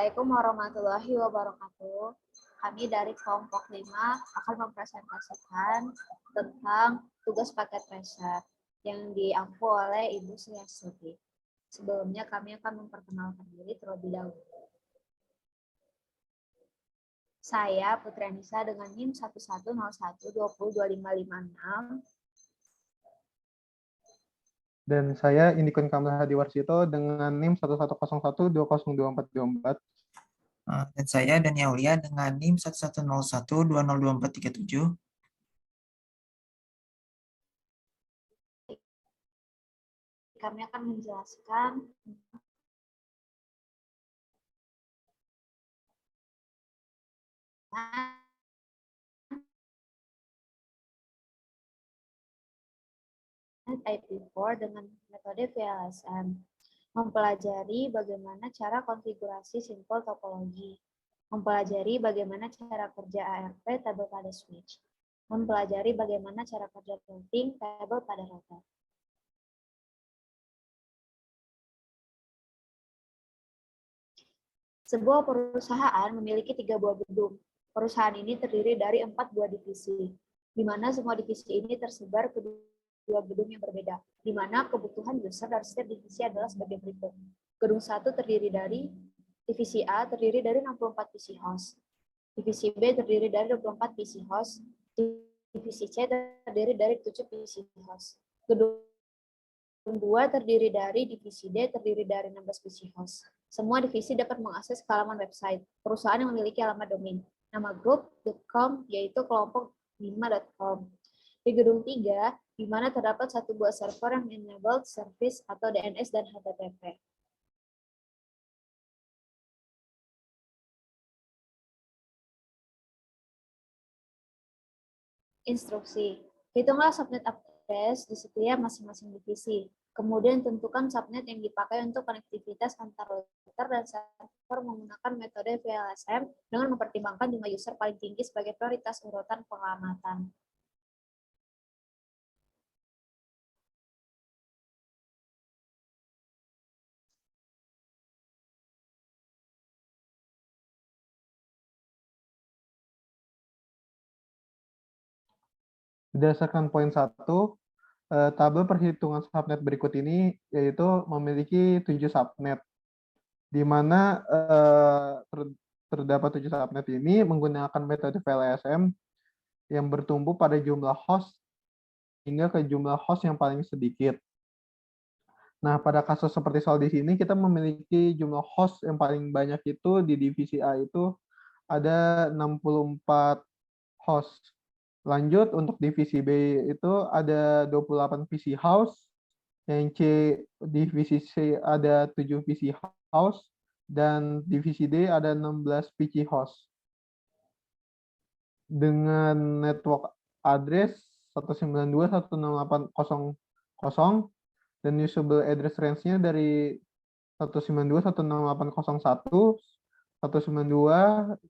Assalamualaikum warahmatullahi wabarakatuh. Kami dari kelompok 5 akan mempresentasikan tentang tugas paket tracer yang diampu oleh Ibu Sri Astuti. Sebelumnya kami akan memperkenalkan diri terlebih dahulu. Saya Putri Anissa dengan NIM 1101202556. Dan saya Indikun Kamil Hadiwarsito dengan NIM 1101202424. Dan saya Dani Aulia dengan NIM 1101202437. Kami akan menjelaskan IP4 dengan metode VLSM, mempelajari bagaimana cara konfigurasi simpel topologi, mempelajari bagaimana cara kerja ARP tabel pada switch, mempelajari bagaimana cara kerja routing tabel pada router. Sebuah perusahaan memiliki 3 buah gedung. Perusahaan ini terdiri dari 4 buah divisi, di mana semua divisi ini tersebar ke 2 gedung yang berbeda, di mana kebutuhan user dari setiap divisi adalah sebagai berikut. Gedung 1 terdiri dari divisi A terdiri dari 64 PC host, divisi B terdiri dari 24 PC host, divisi C terdiri dari 7 PC host. Gedung 2 terdiri dari divisi D terdiri dari 16 PC host. Semua divisi dapat mengakses ke halaman website perusahaan yang memiliki alamat domain, nama grup.com yaitu kelompok 5.com. Di gedung 3, di mana terdapat satu buah server yang enabled service atau DNS dan HTTP. Instruksi. Hitunglah subnet address di setiap masing-masing divisi. Kemudian tentukan subnet yang dipakai untuk konektivitas antar router dan server menggunakan metode VLSM dengan mempertimbangkan jumlah user paling tinggi sebagai prioritas urutan pengamatan. Berdasarkan poin 1, tabel perhitungan subnet berikut ini yaitu memiliki 7 subnet, di mana terdapat 7 subnet ini menggunakan metode VLSM yang bertumbuh pada jumlah host hingga ke jumlah host yang paling sedikit. Nah, pada kasus seperti soal di sini, kita memiliki jumlah host yang paling banyak itu di divisi A itu ada 64 host. Lanjut, untuk divisi B itu ada 28 PC house, yang C divisi C ada 7 PC house, dan divisi D ada 16 PC host. Dengan network address 192.168.0.0 dan usable address range-nya dari 192.168.0.1,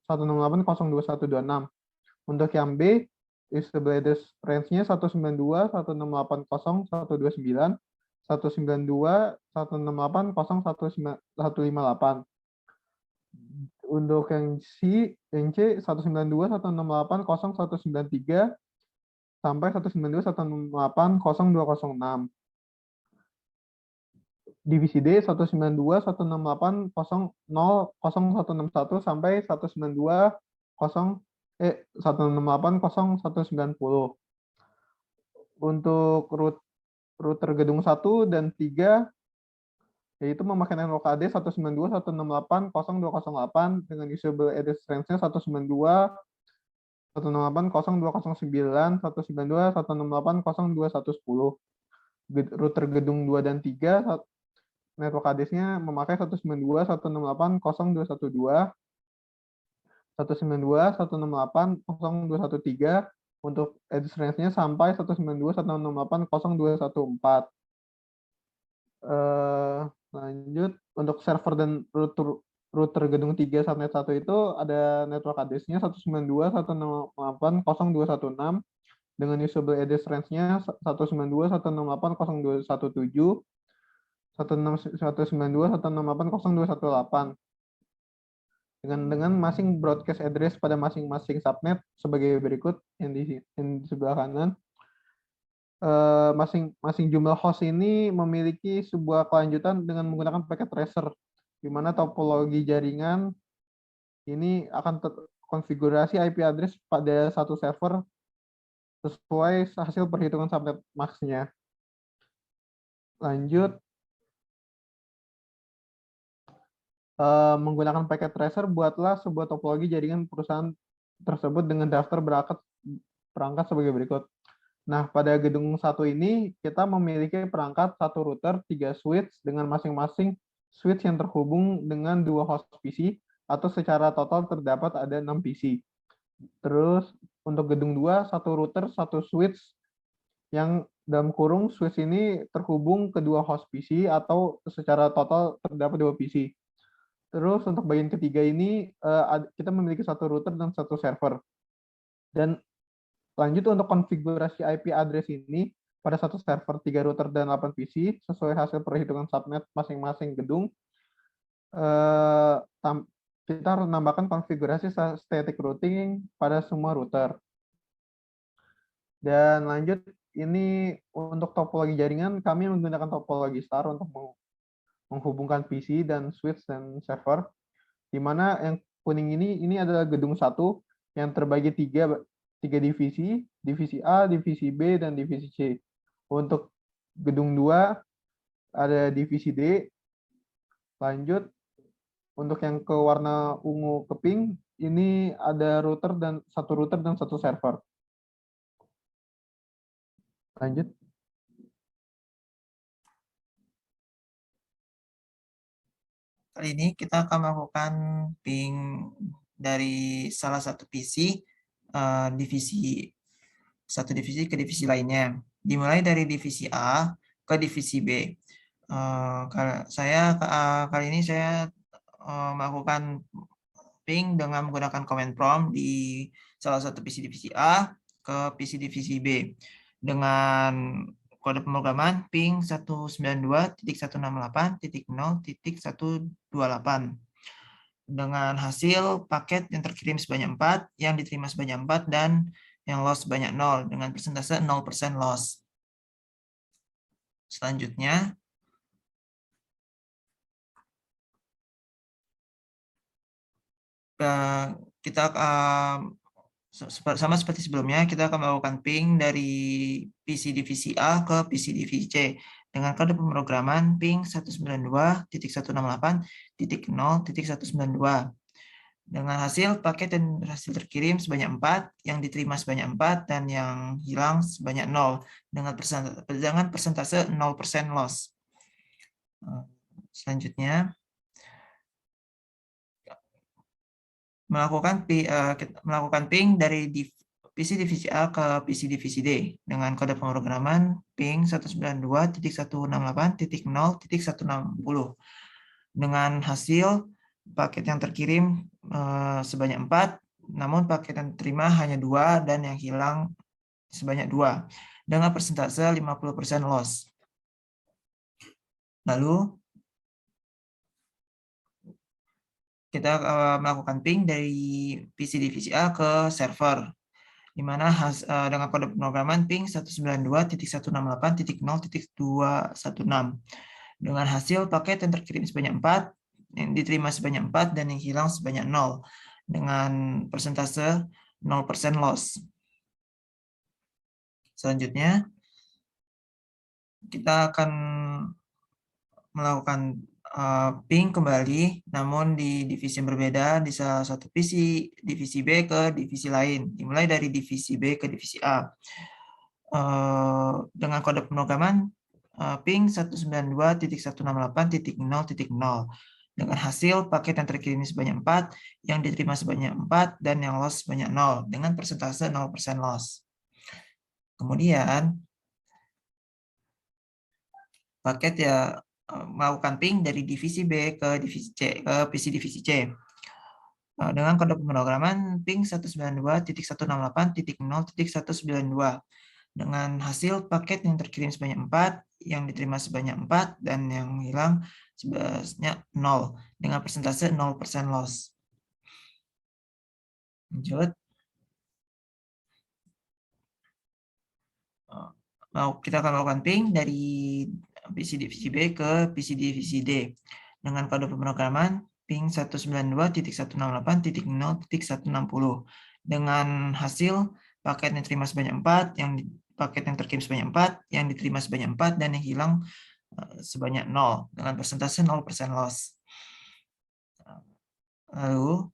192.168.0.2126. Untuk yang B, usable address range-nya 192.168.0.129, 192.168.0.158. Untuk yang C 192.168.0.193 sampai 192.168.0.206. Divisi D 192.168.0.161 sampai 168.0.190. Untuk router gedung 1 dan 3 yaitu memakai network AD 192.168.0.208 dengan usable address range-nya 192.168.0.209, 192.168.0.2110. Router gedung 2 dan 3 network address-nya memakai 192.168.0.212, 192.168.0.213 untuk address range-nya sampai 192.168.0.214. Lanjut, untuk server dan router gedung 3 subnet 1 itu ada network address-nya 192.168.0.216 dengan usable address range-nya 192.168.0.217, 192.168.0.218. dengan masing broadcast address pada masing-masing subnet sebagai berikut yang di sebelah kanan. Masing-masing jumlah host ini memiliki sebuah kelanjutan dengan menggunakan packet tracer, di mana topologi jaringan ini akan konfigurasi IP address pada satu server sesuai hasil perhitungan subnet max-nya. Lanjut, menggunakan packet tracer, buatlah sebuah topologi jaringan perusahaan tersebut dengan daftar perangkat sebagai berikut. Nah, pada gedung satu ini, kita memiliki perangkat satu router, 3 switch, dengan masing-masing switch yang terhubung dengan 2 host PC, atau secara total terdapat ada 6 PC. Terus, untuk gedung 2, satu router, satu switch, yang dalam kurung switch ini terhubung ke 2 host PC, atau secara total terdapat 2 PC. Terus, untuk bagian ketiga ini, kita memiliki satu router dan satu server. Dan lanjut, untuk konfigurasi IP address ini pada satu server, 3 router dan 8 PC sesuai hasil perhitungan subnet masing-masing gedung. Kita harus menambahkan konfigurasi static routing pada semua router. Dan lanjut, ini untuk topologi jaringan kami menggunakan topologi star untuk menghubungkan PC dan switch dan server. Di mana yang kuning ini adalah gedung 1 yang terbagi tiga divisi, divisi A, divisi B, dan divisi C. Untuk gedung 2 ada divisi D. Lanjut, untuk yang ke warna ungu ke pink, ini ada satu router dan satu server. Lanjut. Kali ini kita akan melakukan ping dari salah satu PC, satu divisi ke divisi lainnya. Dimulai dari divisi A ke divisi B. Kali ini saya melakukan ping dengan menggunakan command prompt di salah satu PC divisi A ke PC divisi B dengan kode pemrograman ping 192.168.0.128 dengan hasil paket yang terkirim sebanyak 4, yang diterima sebanyak 4, dan yang loss sebanyak 0 dengan persentase 0% loss. Selanjutnya, kita sama seperti sebelumnya, kita akan melakukan ping dari PC divisi A ke PC divisi C dengan kode pemrograman ping 192.168.0.192 dengan hasil paket dan hasil terkirim sebanyak 4, yang diterima sebanyak 4, dan yang hilang sebanyak 0 dengan persentase 0% loss. Selanjutnya, melakukan ping dari PC divisi A ke PC divisi D dengan kode pemrograman ping 192.168.0.160 dengan hasil paket yang terkirim sebanyak 4, namun paket yang diterima hanya 2 dan yang hilang sebanyak 2 dengan persentase 50% loss. Lalu kita melakukan ping dari PC divisi A ke server, di mana dengan kode pemrograman ping 192.168.0.216 dengan hasil paket yang terkirim sebanyak 4, yang diterima sebanyak 4, dan yang hilang sebanyak 0 dengan persentase 0% loss. Selanjutnya, kita akan melakukan ping kembali, namun di divisi yang berbeda, di salah satu PC divisi B ke divisi lain, dimulai dari divisi B ke divisi A dengan kode pemrograman ping 192.168.0.0 dengan hasil paket yang terkirim sebanyak 4, yang diterima sebanyak 4, dan yang loss sebanyak 0 dengan persentase 0% loss. Kemudian paket melakukan ping dari divisi B ke divisi C ke PC divisi C dengan kode pemrograman ping 192.168.0.192 dengan hasil paket yang terkirim sebanyak 4, yang diterima sebanyak 4, dan yang hilang sebanyak 0 dengan persentase 0% loss. Lanjut. Kita akan melakukan ping dari PC divisi B ke PC divisi D dengan kode pemrograman ping 192.168.0.160 dengan hasil paket yang diterima sebanyak 4, paket yang terkirim sebanyak 4, yang diterima sebanyak 4, dan yang hilang sebanyak 0 dengan persentase 0% loss. Lalu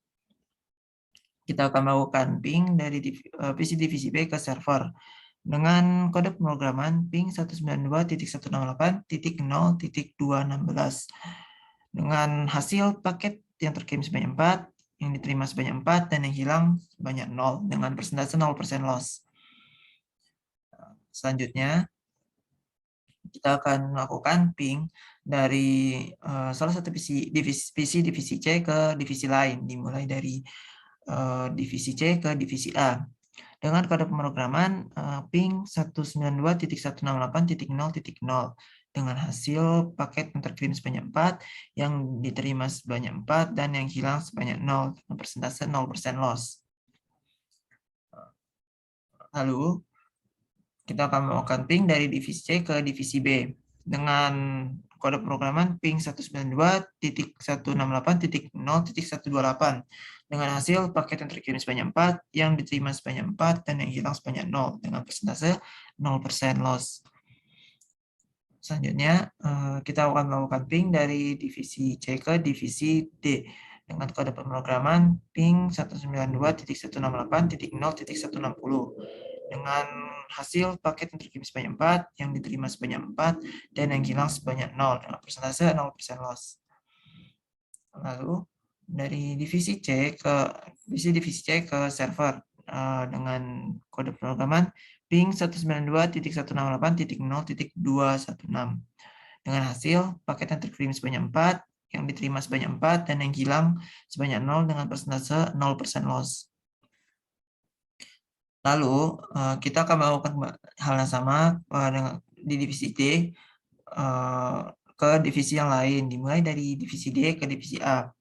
kita akan melakukan ping dari PC divisi B ke server dengan kode pemrograman ping 192.168.0.216 dengan hasil paket yang terkirim sebanyak 4, yang diterima sebanyak 4, dan yang hilang sebanyak 0 dengan persentase 0% loss. Selanjutnya, kita akan melakukan ping dari salah satu PC divisi C ke divisi lain, dimulai dari divisi C ke divisi A. Dengan kode pemrograman ping 192.168.0.0 dengan hasil paket yang terkirim sebanyak 4, yang diterima sebanyak 4, dan yang hilang sebanyak 0, dengan persentase 0% loss. Lalu, kita akan melakukan ping dari divisi C ke divisi B dengan kode pemrograman ping 192.168.0.128 dengan hasil paket yang terkirim sebanyak 4, yang diterima sebanyak 4, dan yang hilang sebanyak 0 dengan persentase 0% loss. Selanjutnya, kita akan melakukan ping dari divisi C ke divisi D dengan kode pemrograman ping 192.168.0.160 dengan hasil paket yang terkirim sebanyak 4, yang diterima sebanyak 4, dan yang hilang sebanyak 0 dengan persentase 0% loss. Lalu dari divisi divisi C ke server dengan kode pemrograman ping 192.168.0.216 dengan hasil paket yang terkirim sebanyak 4, yang diterima sebanyak 4, dan yang hilang sebanyak 0 dengan persentase 0% loss. Lalu kita akan melakukan hal yang sama di divisi D ke divisi yang lain, dimulai dari divisi D ke divisi A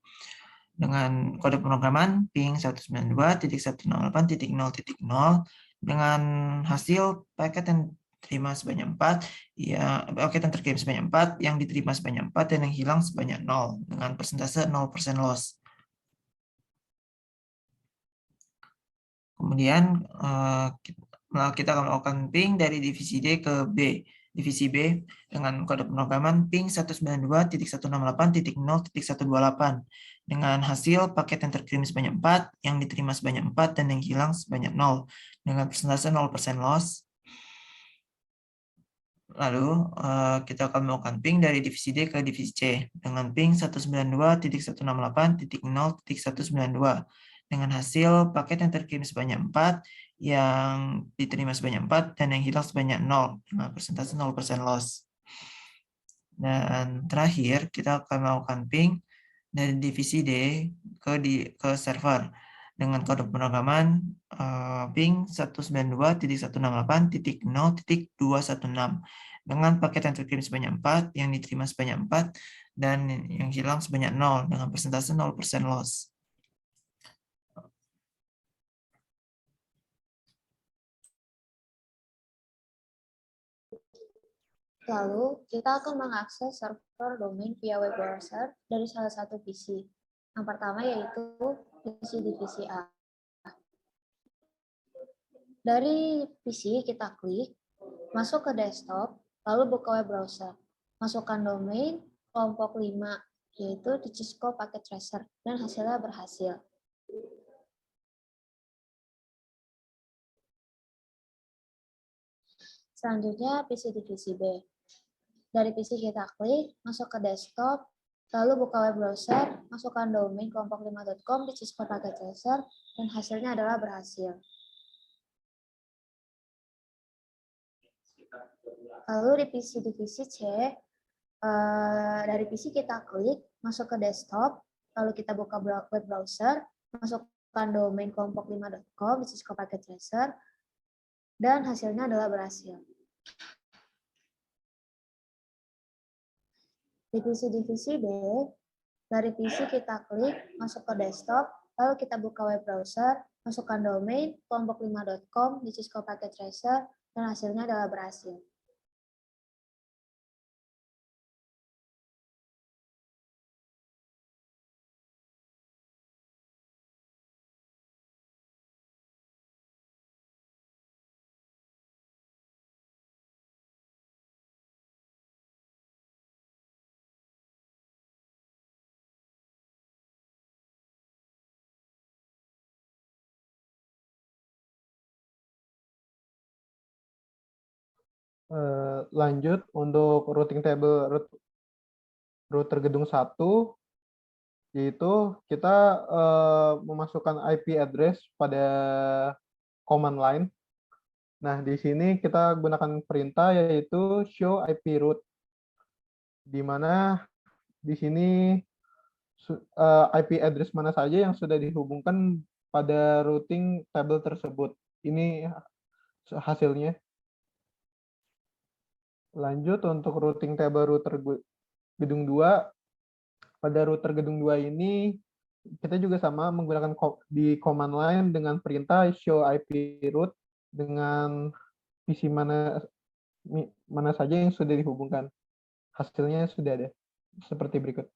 dengan kode pemrograman ping 192.168.0.0 dengan hasil paket yang diterima sebanyak 4, paket yang terkirim sebanyak 4, yang diterima sebanyak 4, dan yang hilang sebanyak 0 dengan persentase 0% loss. Kemudian kita akan melakukan ping dari divisi D ke B. Divisi B dengan kode pemrograman ping 192.168.0.128 dengan hasil paket yang terkirim sebanyak 4, yang diterima sebanyak 4, dan yang hilang sebanyak 0 dengan persentase 0% loss. Lalu kita akan melakukan ping dari divisi D ke divisi C dengan ping 192.168.0.192 dengan hasil paket yang terkirim sebanyak 4, yang diterima sebanyak 4, dan yang hilang sebanyak 0 dengan persentase 0% loss. Dan terakhir kita akan melakukan ping dari divisi D ke server dengan kode pemrograman ping 192.168.0.216 dengan paket yang terkirim sebanyak 4, yang diterima sebanyak 4, dan yang hilang sebanyak 0 dengan persentase 0% loss. Lalu, kita akan mengakses server domain via web browser dari salah satu PC. Yang pertama yaitu PC divisi A. Dari PC kita klik, masuk ke desktop, lalu buka web browser. Masukkan domain kelompok 5, yaitu di Cisco Packet Tracer, dan hasilnya berhasil. Selanjutnya, PC divisi B. Dari PC kita klik, masuk ke desktop, lalu buka web browser, masukkan domain kelompok5.com di Cisco Packet Tracer, dan hasilnya adalah berhasil. Lalu di PC divisi C, dari PC kita klik, masuk ke desktop, lalu kita buka web browser, masukkan domain kelompok5.com di Cisco Packet Tracer, dan hasilnya adalah berhasil. Di PC divisi B, dari PC kita klik, masuk ke desktop, Lalu kita buka web browser, masukkan domain kelompok5.com di Cisco Packet Tracer, dan hasilnya adalah berhasil. Lanjut untuk routing table router gedung 1, yaitu kita memasukkan IP address pada command line. Nah, di sini kita gunakan perintah yaitu show IP route, di mana di sini IP address mana saja yang sudah dihubungkan pada routing table tersebut. Ini hasilnya. Lanjut untuk routing table router gedung 2. Pada router gedung 2 ini kita juga sama menggunakan di command line dengan perintah show IP route dengan PC mana saja yang sudah dihubungkan. Hasilnya sudah ada seperti berikut.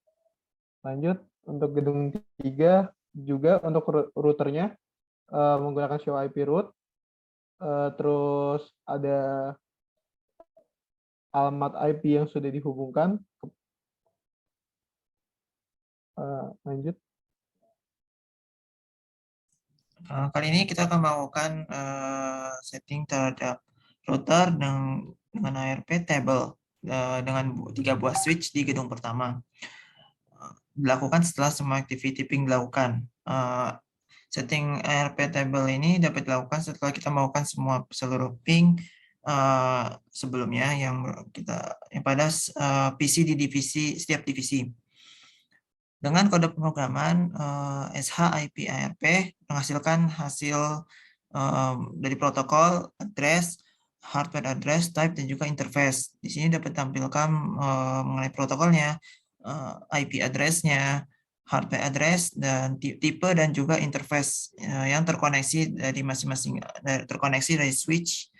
Lanjut untuk gedung 3 juga untuk routernya menggunakan show IP route. Terus ada alamat IP yang sudah dihubungkan. Lanjut. Kali ini kita akan melakukan setting terhadap router dengan ARP table dengan 3 buah switch di gedung pertama. Dilakukan setelah semua activity ping dilakukan. Setting ARP table ini dapat dilakukan setelah kita melakukan seluruh ping sebelumnya yang pada PC di setiap divisi. Dengan kode pemrograman SHIP ARP menghasilkan hasil dari protokol, address, hardware address, type, dan juga interface. Di sini dapat tampilkan mengenai protokolnya, IP address-nya, hardware address, dan tipe dan juga interface yang terkoneksi dari masing-masing terkoneksi dari switch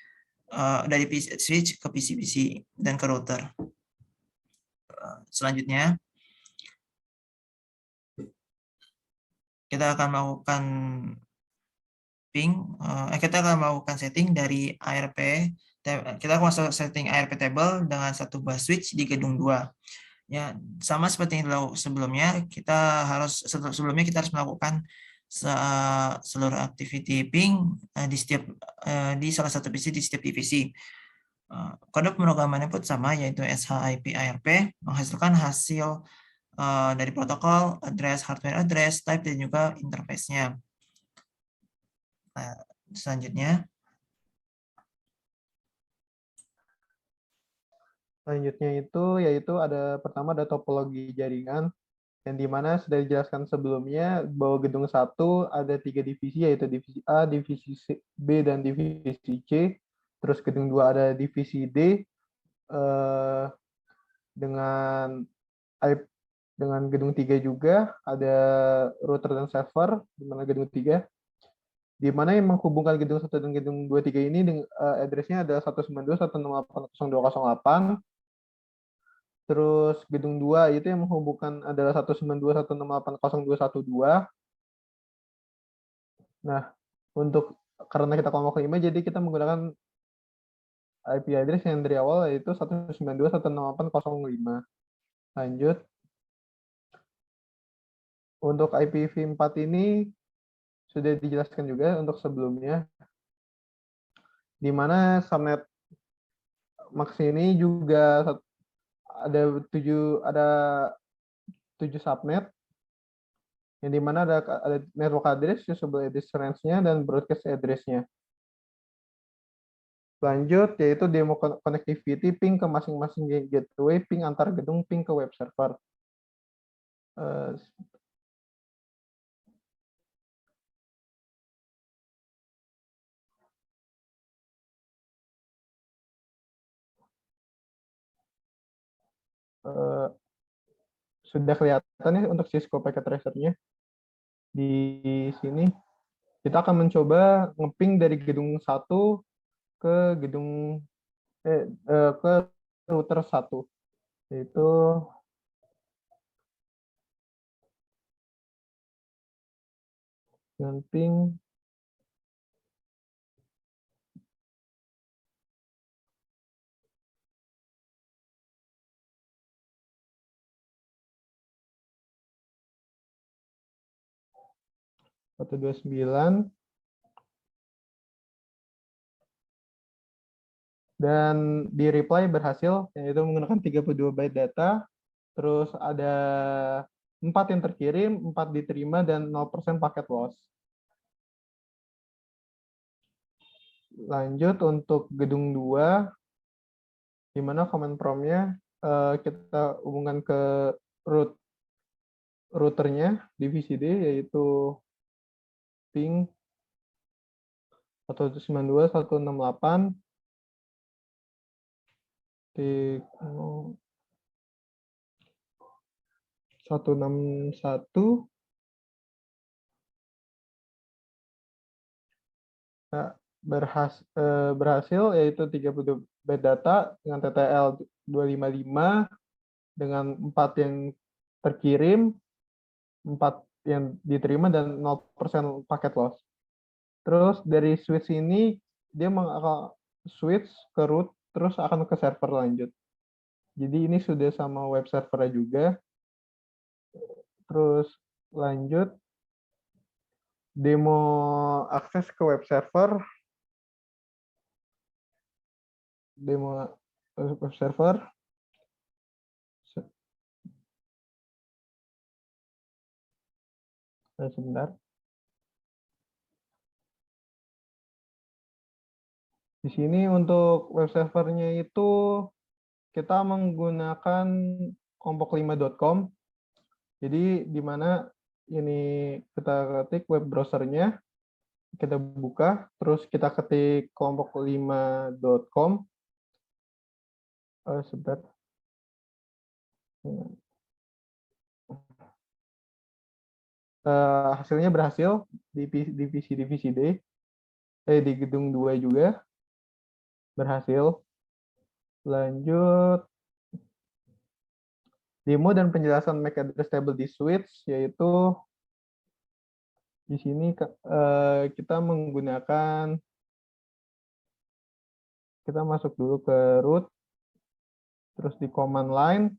dari switch ke PC-PC dan ke router. Selanjutnya kita akan melakukan kita akan melakukan setting dari ARP. Kita akan masuk setting ARP table dengan satu buah switch di gedung 2. Ya, sama seperti yang sebelumnya, sebelumnya kita harus melakukan seluruh activity ping di salah satu PC di setiap divisi. Kode pemrogramannya pun sama, yaitu SHIP ARP menghasilkan hasil dari protokol, address, hardware address, type, dan juga interface-nya. Nah, selanjutnya itu yaitu pertama ada topologi jaringan yang dimana sudah dijelaskan sebelumnya bahwa gedung 1 ada 3 divisi, yaitu divisi A, divisi B, dan divisi C. Terus gedung 2 ada divisi D dengan gedung 3 juga ada router dan server di mana gedung 3, di mana yang menghubungkan gedung 1 dan gedung 2 3 ini dengan address-nya adalah 192.168.0.8. Terus gedung 2 itu yang menghubungkan adalah 192.168.0.212. Nah, karena kita kelompok 5, jadi kita menggunakan IP address yang dari awal yaitu 192.168.0.5. Lanjut. Untuk IPv4 ini sudah dijelaskan juga untuk sebelumnya, di mana subnet max ini juga ada 7 subnet, yang dimana ada network address, usable address range-nya, dan broadcast address-nya. Lanjut, yaitu demo connectivity ping ke masing-masing gateway, ping antar gedung, ping ke web server. Sudah kelihatan ya untuk Cisco Packet Tracer-nya. Di sini kita akan mencoba ngeping dari gedung 1 ke gedung ke router 1, yaitu dengan ping 129, dan di reply berhasil, yaitu menggunakan 32 byte data, terus ada 4 yang terkirim, 4 diterima, dan 0% paket loss. Lanjut untuk gedung 2, di mana command prompt-nya kita hubungkan ke routernya divisi D, yaitu ping 192.168 161 berhasil, yaitu 32 byte data dengan TTL 255 dengan 4 yang terkirim, 4 yang diterima, dan 0% paket loss. Terus dari switch ini dia akan switch ke root, terus akan ke server lanjut. Jadi ini sudah sama web server juga. Terus lanjut demo akses ke web server. Demo web server. Sebentar. Di sini untuk web servernya itu kita menggunakan kelompok5.com. Jadi di mana ini kita ketik web browsernya, kita buka, terus kita ketik kelompok5.com. Sebentar. Hasilnya berhasil di divisi D, di gedung 2 juga berhasil. Lanjut demo dan penjelasan MAC address table di switch, yaitu di sini kita menggunakan, kita masuk dulu ke root, terus di command line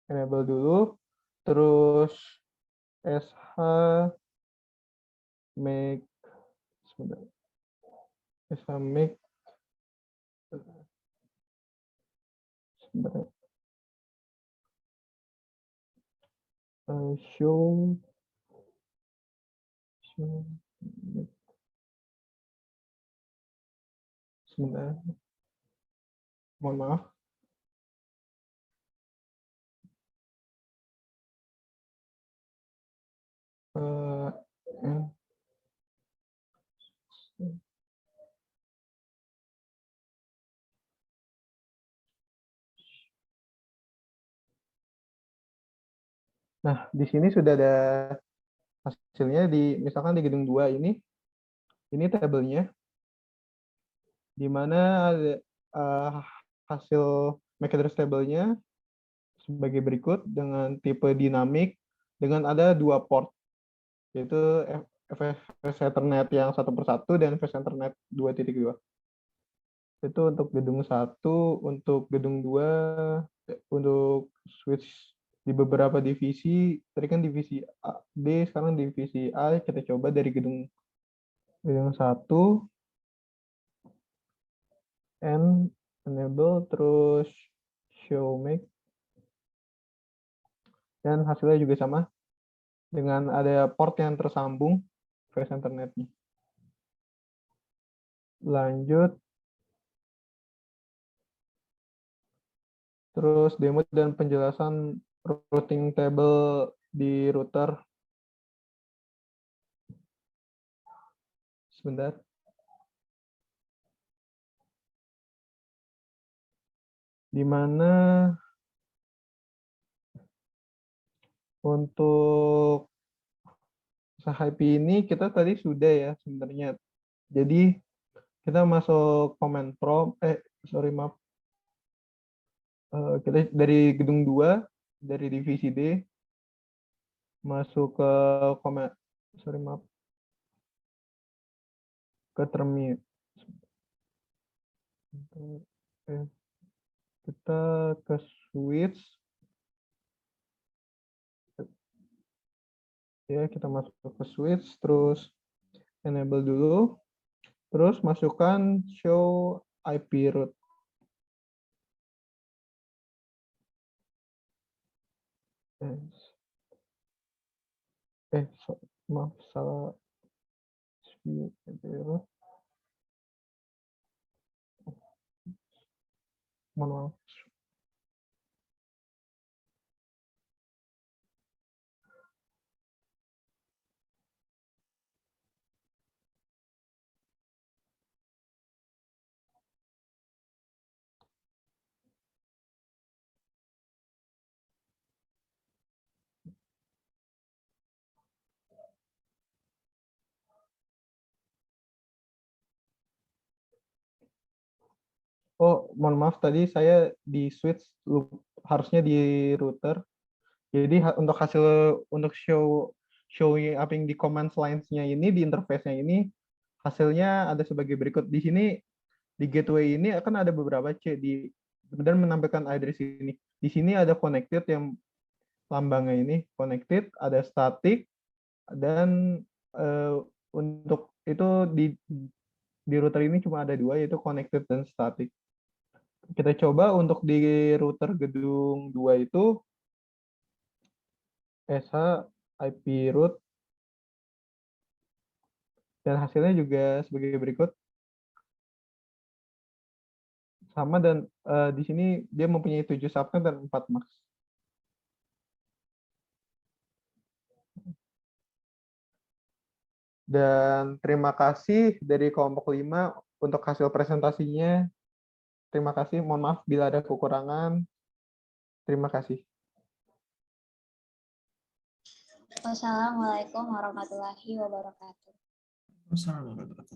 enable dulu, terus sh make show sebentar, mohon maaf. Nah, di sini sudah ada hasilnya, misalkan di gedung 2 ini tabelnya, di mana ada hasil MAC address table-nya sebagai berikut dengan tipe dinamik, dengan ada 2 port, yaitu VS Ethernet yang 1/1 dan VS Ethernet 2.2. Itu untuk gedung 1, untuk gedung 2, untuk switch di beberapa divisi, tadi kan divisi D, sekarang divisi A, kita coba dari gedung 1, enable, terus show make, dan hasilnya juga sama, dengan ada port yang tersambung VS Ethernet-nya. Lanjut. Terus demo dan penjelasan routing table di router. Sebentar. Di mana Untuk usaha IP ini kita tadi sudah ya sebenarnya. Jadi kita masuk command prompt, maaf. Kita dari gedung 2, dari divisi D, masuk ke maaf, ke terminal. Kita ke switch. Ya, kita masuk ke switch, terus enable dulu, terus masukkan show IP route. Maaf, salah. Mohon maaf. Oh, mohon maaf tadi saya di switch harusnya di router. Jadi untuk hasil untuk showing apa yang di command lines-nya ini di interface-nya ini hasilnya ada sebagai berikut. Di sini di gateway ini akan ada beberapa C dan menampilkan address ini. Di sini ada connected yang lambangnya ini connected, ada static dan untuk itu di router ini cuma ada 2 yaitu connected dan static. Kita coba untuk di router gedung 2 itu SH IP route dan hasilnya juga sebagai berikut. Sama dan di sini dia mempunyai 7 subnet dan 4 max. Dan terima kasih dari kelompok 5 untuk hasil presentasinya. Terima kasih, mohon maaf bila ada kekurangan. Terima kasih. Wassalamualaikum warahmatullahi wabarakatuh. Wassalamualaikum warahmatullahi wabarakatuh.